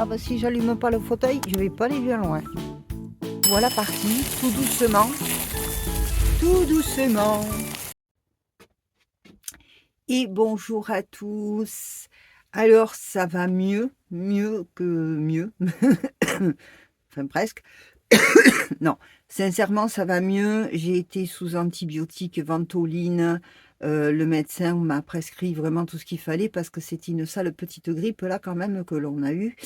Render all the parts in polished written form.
Ah bah si j'allume pas le fauteuil, je vais pas aller bien loin. Voilà parti, tout doucement. Tout doucement. Et bonjour à tous. Alors ça va mieux, mieux que mieux. Enfin presque. Non, sincèrement ça va mieux. J'ai été sous antibiotiques, Ventoline. Le médecin m'a prescrit vraiment tout ce qu'il fallait parce que c'est une sale petite grippe là quand même que l'on a eue.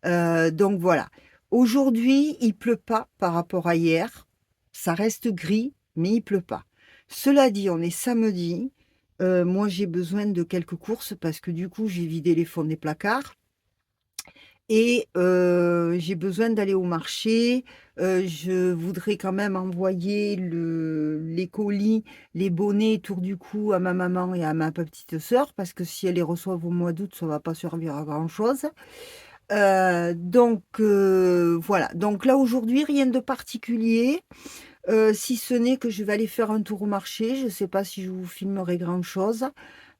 Donc voilà. Aujourd'hui, il pleut pas par rapport à hier. Ça reste gris, mais il pleut pas. Cela dit, on est samedi. Moi, j'ai besoin de quelques courses parce que du coup, j'ai vidé les fonds des placards. Et j'ai besoin d'aller au marché. Je voudrais quand même envoyer les colis, les bonnets autour du cou à ma maman et à ma petite sœur parce que si elles les reçoivent au mois d'août, ça va pas servir à grand-chose. Voilà. Donc là, aujourd'hui, rien de particulier, si ce n'est que je vais aller faire un tour au marché. Je ne sais pas si je vous filmerai grand-chose,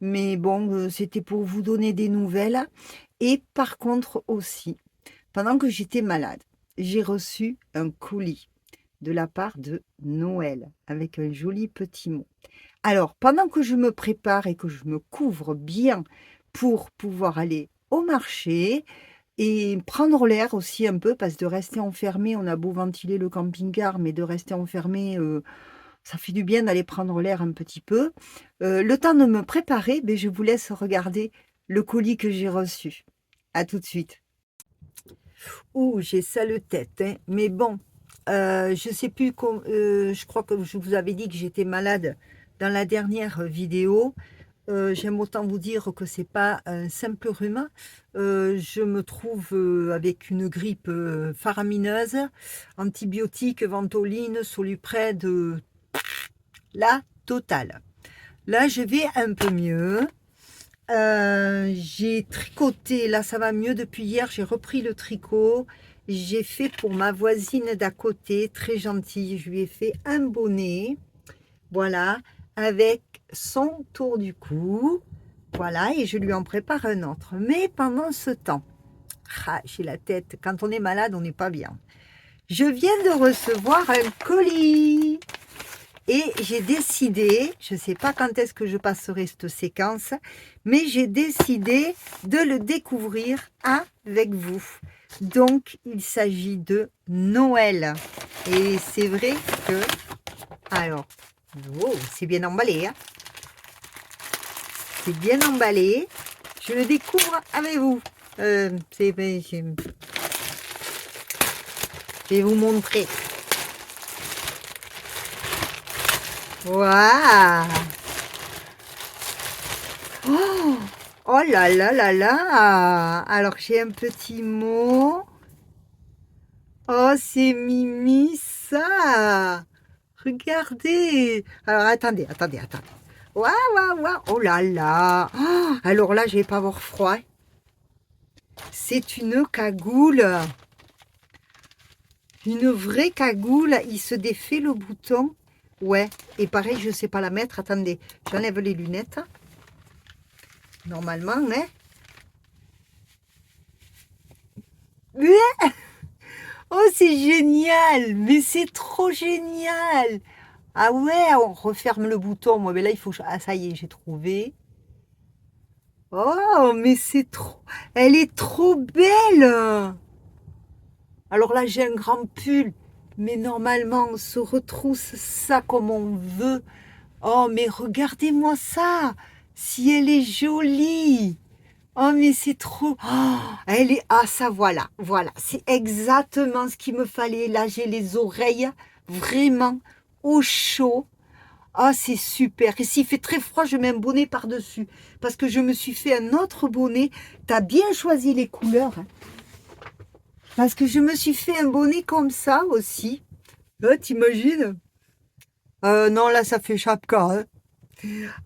mais bon, c'était pour vous donner des nouvelles. Et par contre aussi, pendant que j'étais malade, j'ai reçu un colis de la part de Noël avec un joli petit mot. Alors, pendant que je me prépare et que je me couvre bien pour pouvoir aller au marché, et prendre l'air aussi un peu, parce que de rester enfermé, on a beau ventiler le camping-car, mais de rester enfermé, ça fait du bien d'aller prendre l'air un petit peu. Le temps de me préparer, je vous laisse regarder le colis que j'ai reçu. À tout de suite. Ouh, j'ai sale tête, hein. Mais bon, je sais plus, je crois que je vous avais dit que j'étais malade dans la dernière vidéo. J'aime autant vous dire que c'est pas un simple rhume. Je me trouve avec une grippe faramineuse, antibiotiques, Ventoline, Soluprède, la totale. Là, je vais un peu mieux. J'ai tricoté, là ça va mieux depuis hier, j'ai repris le tricot. J'ai fait pour ma voisine d'à côté, très gentille, je lui ai fait un bonnet. Voilà, avec son tour du cou. Voilà, et je lui en prépare un autre. Mais pendant ce temps, j'ai la tête, quand on est malade, on n'est pas bien. Je viens de recevoir un colis. Et j'ai décidé, je ne sais pas quand est-ce que je passerai cette séquence, mais j'ai décidé de le découvrir avec vous. Donc, il s'agit de Noël. Et c'est vrai que... Alors, oh, c'est bien emballé, hein. C'est bien emballé. Je le découvre avec vous. Je vais vous montrer. Waouh! Oh, oh là là là là! Alors j'ai un petit mot. Oh, c'est Mimi ça! Regardez! Alors attendez. Waouh, waouh, waouh! Oh là là! Oh, alors là, je vais pas avoir froid. C'est une cagoule. Une vraie cagoule. Il se défait le bouton. Ouais, et pareil, je sais pas la mettre. Attendez, j'enlève les lunettes. Normalement, hein. Oh, c'est génial! Mais c'est trop génial! Ah ouais, on referme le bouton. Moi, mais là, il faut... Ah, ça y est, j'ai trouvé. Oh, mais c'est trop... Elle est trop belle! Alors là, j'ai un grand pull. Mais normalement, on se retrousse ça comme on veut. Oh, mais regardez-moi ça! Si elle est jolie! Oh, mais c'est trop... Oh, elle est... Ah, ça, voilà. Voilà. C'est exactement ce qu'il me fallait. Là, j'ai les oreilles vraiment au chaud. Ah, c'est super. Et s'il fait très froid, je mets un bonnet par-dessus. Parce que je me suis fait un autre bonnet. T'as bien choisi les couleurs, hein. Parce que je me suis fait un bonnet comme ça aussi. T'imagines? Non, là, ça fait chapka, hein.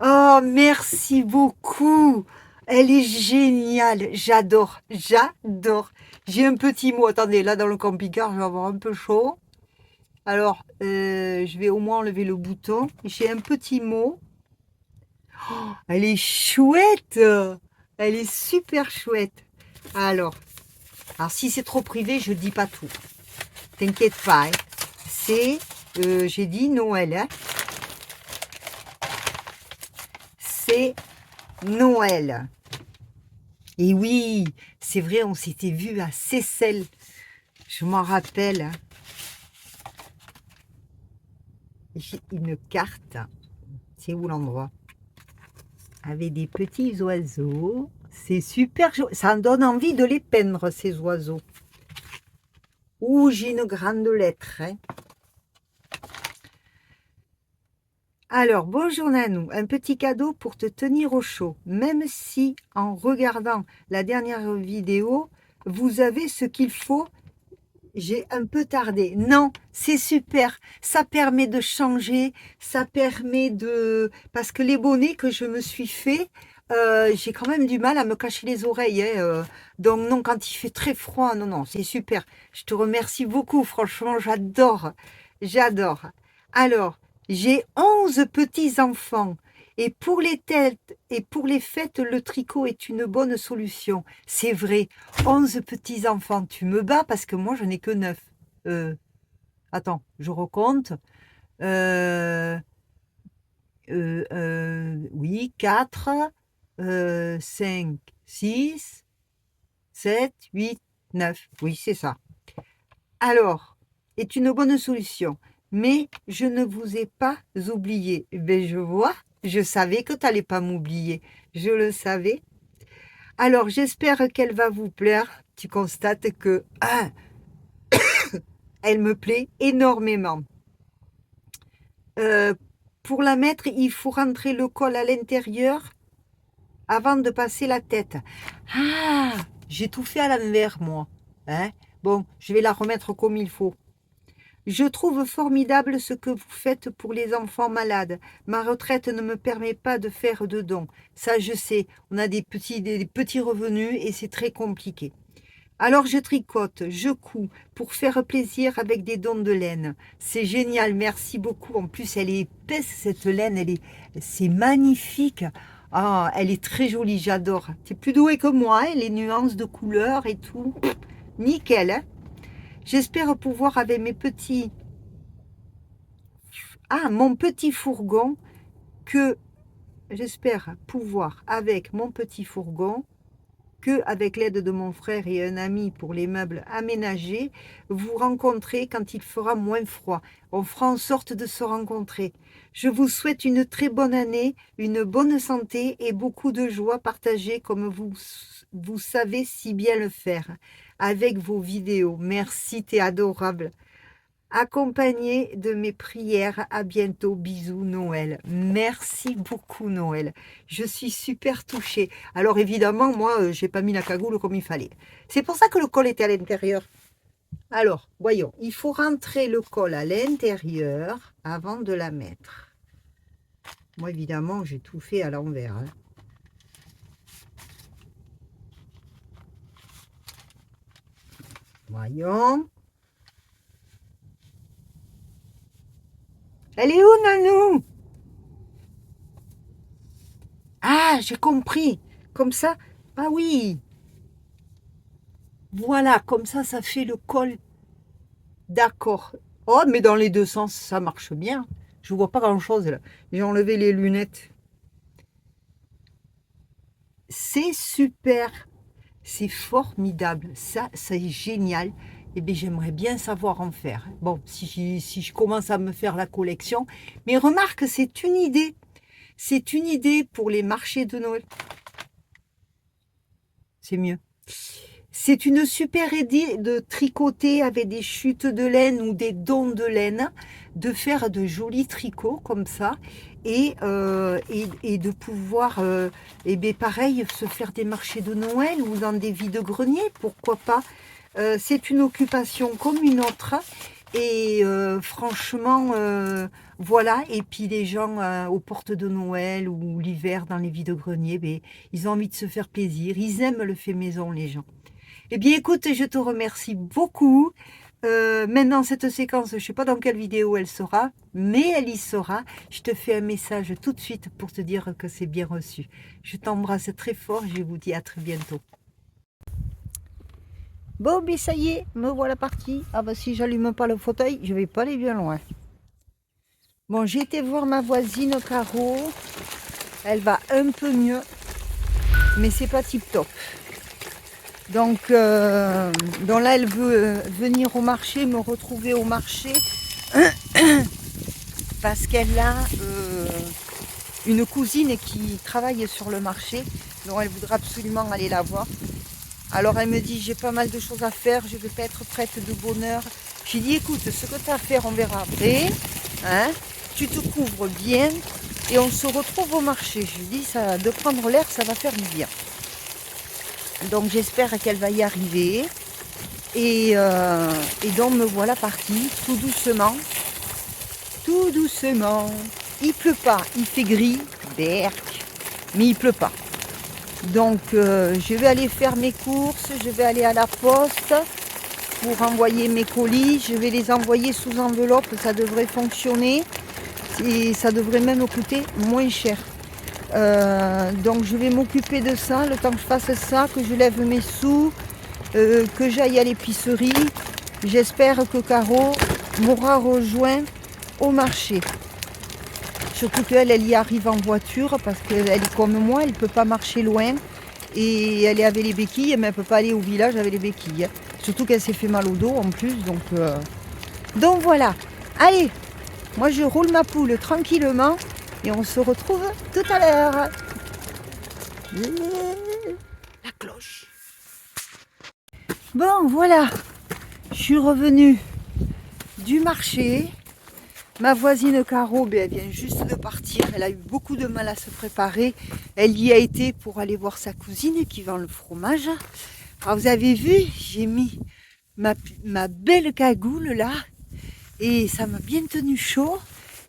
Oh, merci beaucoup. Elle est géniale. J'adore. J'adore. J'ai un petit mot. Attendez, là, dans le camping-car, je vais avoir un peu chaud. Alors, je vais au moins enlever le bouton. J'ai un petit mot. Oh, elle est chouette. Elle est super chouette. Alors, Alors, si c'est trop privé, je dis pas tout. T'inquiète pas, hein. C'est, j'ai dit Noël, hein. C'est Noël. Et oui, c'est vrai, on s'était vu à Seyssel. Je m'en rappelle, hein. J'ai une carte. C'est où l'endroit? Avec des petits oiseaux. C'est super joli. Ça en donne envie de les peindre, ces oiseaux. Ouh, j'ai une grande lettre, hein. Alors, bonjour Nanou, un petit cadeau pour te tenir au chaud. Même si, en regardant la dernière vidéo, vous avez ce qu'il faut, j'ai un peu tardé. Non, c'est super. Ça permet de changer, ça permet de... Parce que les bonnets que je me suis fait, j'ai quand même du mal à me cacher les oreilles, hein, donc non, quand il fait très froid, non, non, c'est super. Je te remercie beaucoup, franchement, j'adore. J'adore. Alors, j'ai 11 petits-enfants. Et pour les têtes et pour les fêtes, le tricot est une bonne solution. C'est vrai, 11 petits-enfants, tu me bats parce que moi, je n'ai que 9. Attends, je recompte. Euh, oui, 4, 5, 6, 7, 8, 9. Oui, c'est ça. Alors, est une bonne solution. Mais je ne vous ai pas oublié. Ben, je vois, je savais que tu n'allais pas m'oublier. Je le savais. Alors, j'espère qu'elle va vous plaire. Tu constates que elle me plaît énormément. Pour la mettre, il faut rentrer le col à l'intérieur avant de passer la tête. Ah, j'ai tout fait à l'envers, moi. Hein? Bon, je vais la remettre comme il faut. Je trouve formidable ce que vous faites pour les enfants malades. Ma retraite ne me permet pas de faire de dons. Ça, je sais. On a des petits revenus et c'est très compliqué. Alors je tricote, je couds pour faire plaisir avec des dons de laine. C'est génial, merci beaucoup. En plus, elle est épaisse cette laine, c'est magnifique. Ah, elle est très jolie, j'adore. Tu es plus douée que moi, hein, les nuances de couleurs et tout. Nickel, hein. J'espère pouvoir avec mes petits... Ah, mon petit fourgon, que j'espère pouvoir avec mon petit fourgon avec l'aide de mon frère et un ami pour les meubles aménagés, vous rencontrer quand il fera moins froid. On fera en sorte de se rencontrer. Je vous souhaite une très bonne année, une bonne santé et beaucoup de joie partagée comme vous savez si bien le faire avec vos vidéos. Merci, t'es adorable. Accompagné de mes prières. À bientôt. Bisous Noël. Merci beaucoup Noël. Je suis super touchée. Alors évidemment, moi, j'ai pas mis la cagoule comme il fallait. C'est pour ça que le col était à l'intérieur. Alors, voyons. Il faut rentrer le col à l'intérieur avant de la mettre. Moi, évidemment, j'ai tout fait à l'envers, hein. Voyons. Elle est où, Nanou? Ah, j'ai compris. Comme ça. Ah oui. Voilà, comme ça fait le col. D'accord. Oh, mais dans les deux sens, ça marche bien. Je vois pas grand-chose là. J'ai enlevé les lunettes. C'est super. C'est formidable. Ça, c'est génial. Eh bien, j'aimerais bien savoir en faire. Bon, si je commence à me faire la collection. Mais remarque, c'est une idée. C'est une idée pour les marchés de Noël. C'est mieux. C'est une super idée de tricoter avec des chutes de laine ou des dons de laine, de faire de jolis tricots comme ça et de pouvoir, et bien pareil, se faire des marchés de Noël ou dans des vides-greniers, pourquoi pas. C'est une occupation comme une autre et franchement, voilà. Et puis les gens aux portes de Noël ou l'hiver dans les vides-greniers, ben, ils ont envie de se faire plaisir, ils aiment le fait maison les gens. Eh bien, écoute, je te remercie beaucoup. Maintenant, cette séquence, je ne sais pas dans quelle vidéo elle sera, mais elle y sera. Je te fais un message tout de suite pour te dire que c'est bien reçu. Je t'embrasse très fort. Je vous dis à très bientôt. Bon, mais ça y est, me voilà partie. Ah bah si j'allume pas le fauteuil, je vais pas aller bien loin. Bon, j'ai été voir ma voisine Caro. Elle va un peu mieux, mais c'est pas tip top. Donc là, elle veut venir au marché, me retrouver au marché, parce qu'elle a une cousine qui travaille sur le marché, donc elle voudra absolument aller la voir. Alors elle me dit, j'ai pas mal de choses à faire, je vais pas être prête de bonne heure. J'ai dit, écoute, ce que tu as à faire, on verra après. Hein, tu te couvres bien et on se retrouve au marché. Je lui dis, ça, de prendre l'air, ça va faire du bien. Donc j'espère qu'elle va y arriver. Et donc me voilà partie, tout doucement. Tout doucement. Il pleut pas, il fait gris, berk, mais il pleut pas. Donc je vais aller faire mes courses, je vais aller à la poste pour envoyer mes colis. Je vais les envoyer sous enveloppe, ça devrait fonctionner et ça devrait même coûter moins cher. Donc je vais m'occuper de ça, le temps que je fasse ça, que je lève mes sous, que j'aille à l'épicerie. J'espère que Caro m'aura rejoint au marché. Surtout qu'elle, elle y arrive en voiture parce qu'elle est comme moi, elle ne peut pas marcher loin. Et elle est avec les béquilles, mais elle ne peut pas aller au village avec les béquilles. Surtout qu'elle s'est fait mal au dos en plus. Donc voilà. Allez, moi je roule ma poule tranquillement et on se retrouve tout à l'heure. La cloche. Bon, voilà. Je suis revenue du marché. Ma voisine Caro, elle vient juste de partir. Elle a eu beaucoup de mal à se préparer. Elle y a été pour aller voir sa cousine qui vend le fromage. Alors vous avez vu, j'ai mis ma belle cagoule là. Et ça m'a bien tenu chaud.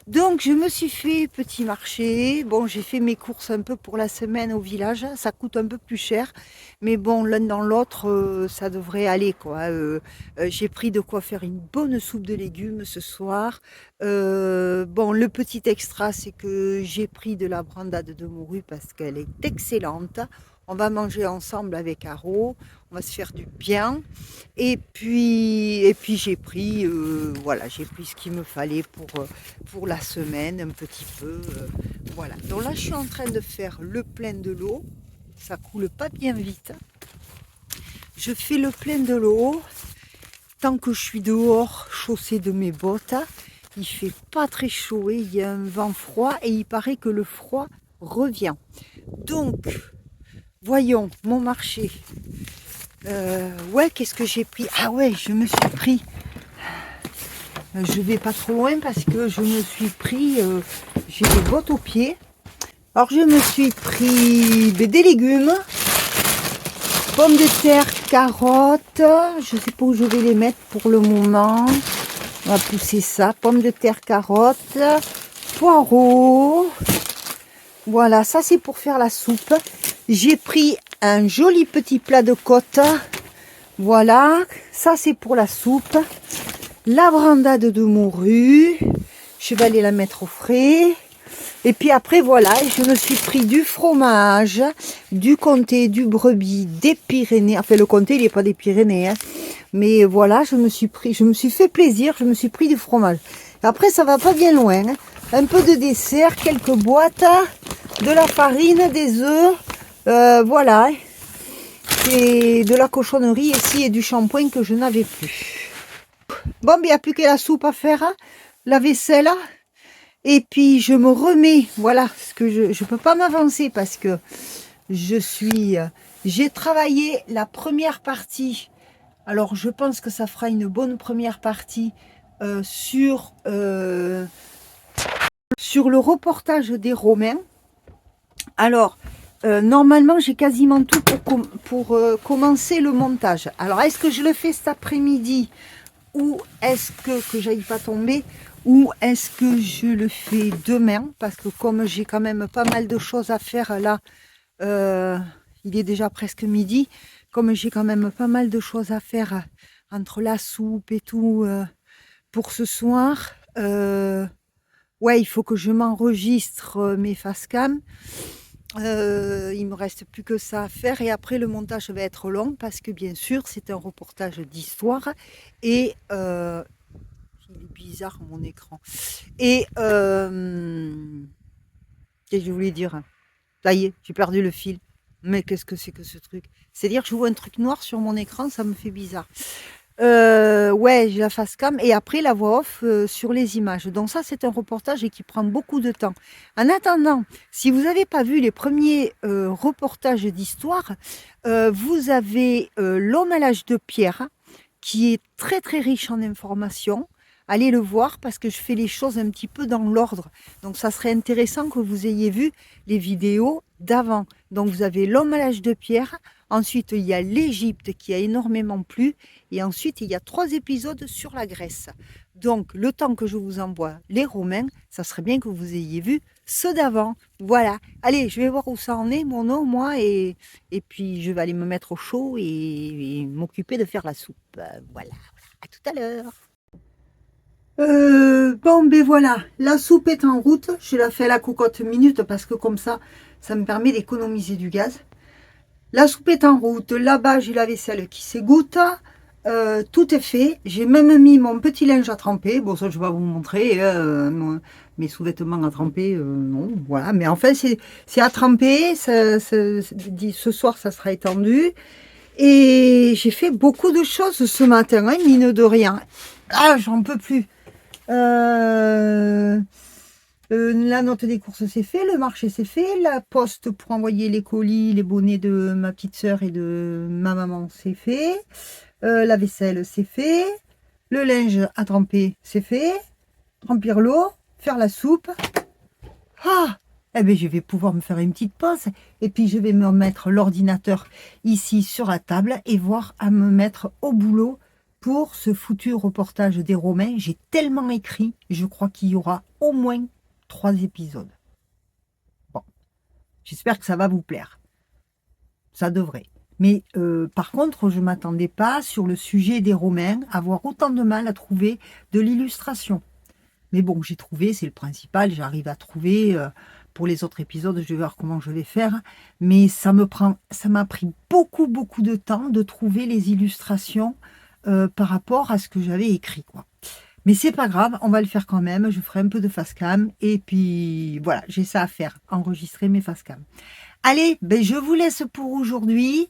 Donc je me suis fait petit marché. Bon, j'ai fait mes courses un peu pour la semaine au village. Ça coûte un peu plus cher. Mais bon, l'un dans l'autre, ça devrait aller quoi. J'ai pris de quoi faire une bonne soupe de légumes ce soir. Bon, le petit extra, c'est que j'ai pris de la brandade de morue parce qu'elle est excellente. On va manger ensemble avec Caro, on va se faire du bien. Et puis j'ai pris, voilà, j'ai pris ce qu'il me fallait pour la semaine, un petit peu. Voilà. Donc là, je suis en train de faire le plein de l'eau. Ça coule pas bien vite. Je fais le plein de l'eau. Tant que je suis dehors, chaussée de mes bottes, il fait pas très chaud, il y a un vent froid et il paraît que le froid revient. Donc, voyons mon marché. Ouais, qu'est-ce que j'ai pris? Ah ouais, je me suis pris. Je vais pas trop loin parce que je me suis pris. J'ai des bottes aux pieds. Alors je me suis pris des légumes, pommes de terre, carottes. Je sais pas où je vais les mettre pour le moment. On va pousser ça. Pommes de terre, carottes, poireaux. Voilà, ça c'est pour faire la soupe. J'ai pris un joli petit plat de côte. Voilà, ça c'est pour la soupe. La brandade de morue. Je vais aller la mettre au frais. Et puis après, voilà, je me suis pris du fromage, du comté, du brebis, des Pyrénées. Enfin, le comté, il n'est pas des Pyrénées. Hein. Mais voilà, je me suis fait plaisir, je me suis pris du fromage. Après, ça va pas bien loin. Hein. Un peu de dessert, quelques boîtes, de la farine, des œufs. Voilà. Et de la cochonnerie ici et du shampoing que je n'avais plus. Bon, il n'y a plus que la soupe à faire, hein. La vaisselle. Et puis je me remets, voilà, parce que je ne peux pas m'avancer parce que j'ai travaillé la première partie. Alors je pense que ça fera une bonne première partie sur le reportage des Romains. Alors normalement j'ai quasiment tout pour commencer le montage. Alors est-ce que je le fais cet après-midi ou est-ce que j'aille pas tomber? Ou est-ce que je le fais demain? Parce que comme j'ai quand même pas mal de choses à faire là, il est déjà presque midi. Comme j'ai quand même pas mal de choses à faire entre la soupe et tout pour ce soir, ouais, il faut que je m'enregistre mes face cam. Il me reste plus que ça à faire et après le montage va être long parce que bien sûr c'est un reportage d'histoire et il est bizarre mon écran. Et qu'est-ce que je voulais dire? Ça y est, j'ai perdu le fil. Mais qu'est-ce que c'est que ce truc? C'est-à-dire que je vois un truc noir sur mon écran, ça me fait bizarre. Ouais, j'ai la face cam et après la voix off sur les images. Donc ça, c'est un reportage et qui prend beaucoup de temps. En attendant, si vous n'avez pas vu les premiers reportages d'histoire, vous avez L'homme à l'âge de pierre, qui est très très riche en informations. Allez le voir parce que je fais les choses un petit peu dans l'ordre. Donc ça serait intéressant que vous ayez vu les vidéos d'avant. Donc vous avez L'homme à l'âge de pierre. Ensuite, il y a l'Égypte qui a énormément plu. Et ensuite, il y a 3 épisodes sur la Grèce. Donc, le temps que je vous envoie les Romains, ça serait bien que vous ayez vu ceux d'avant. Voilà. Allez, je vais voir où ça en est, mon eau, moi, et puis je vais aller me mettre au chaud et m'occuper de faire la soupe. Voilà. À tout à l'heure. Bon, ben voilà, la soupe est en route. Je la fais à la cocotte minute parce que comme ça me permet d'économiser du gaz. La soupe est en route. Là-bas, j'ai la vaisselle qui s'égoutte. Tout est fait. J'ai même mis mon petit linge à tremper. Bon, ça, je vais vous montrer. Mes sous-vêtements à tremper, non, voilà. Mais enfin, c'est à tremper. Ce soir, ça sera étendu. Et j'ai fait beaucoup de choses ce matin, hein, mine de rien. Ah, j'en peux plus. La note des courses c'est fait, le marché c'est fait, la poste pour envoyer les colis, les bonnets de ma petite soeur et de ma maman c'est fait, la vaisselle c'est fait, le linge à tremper c'est fait, remplir l'eau, faire la soupe. Ah, eh bien, je vais pouvoir me faire une petite pause et puis je vais me mettre l'ordinateur ici sur la table et voir à me mettre au boulot pour ce foutu reportage des Romains. J'ai tellement écrit, je crois qu'il y aura au moins 3 épisodes. Bon, j'espère que ça va vous plaire. Ça devrait. Mais par contre, je ne m'attendais pas sur le sujet des Romains à avoir autant de mal à trouver de l'illustration. Mais bon, j'ai trouvé, c'est le principal, j'arrive à trouver. Pour les autres épisodes, je vais voir comment je vais faire. Mais ça m'a pris beaucoup, beaucoup de temps de trouver les illustrations par rapport à ce que j'avais écrit, quoi. Mais c'est pas grave, on va le faire quand même. Je ferai un peu de face cam. Et puis voilà, j'ai ça à faire, enregistrer mes face cam. Allez, ben, je vous laisse pour aujourd'hui.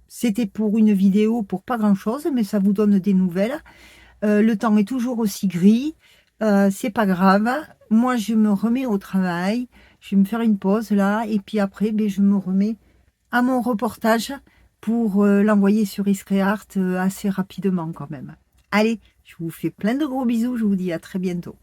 C'était pour une vidéo pour pas grand chose, mais ça vous donne des nouvelles. Le temps est toujours aussi gris. C'est pas grave. Moi, je me remets au travail. Je vais me faire une pause là. Et puis après, ben, je me remets à mon reportage pour l'envoyer sur Iscreart assez rapidement quand même. Allez, je vous fais plein de gros bisous. Je vous dis à très bientôt.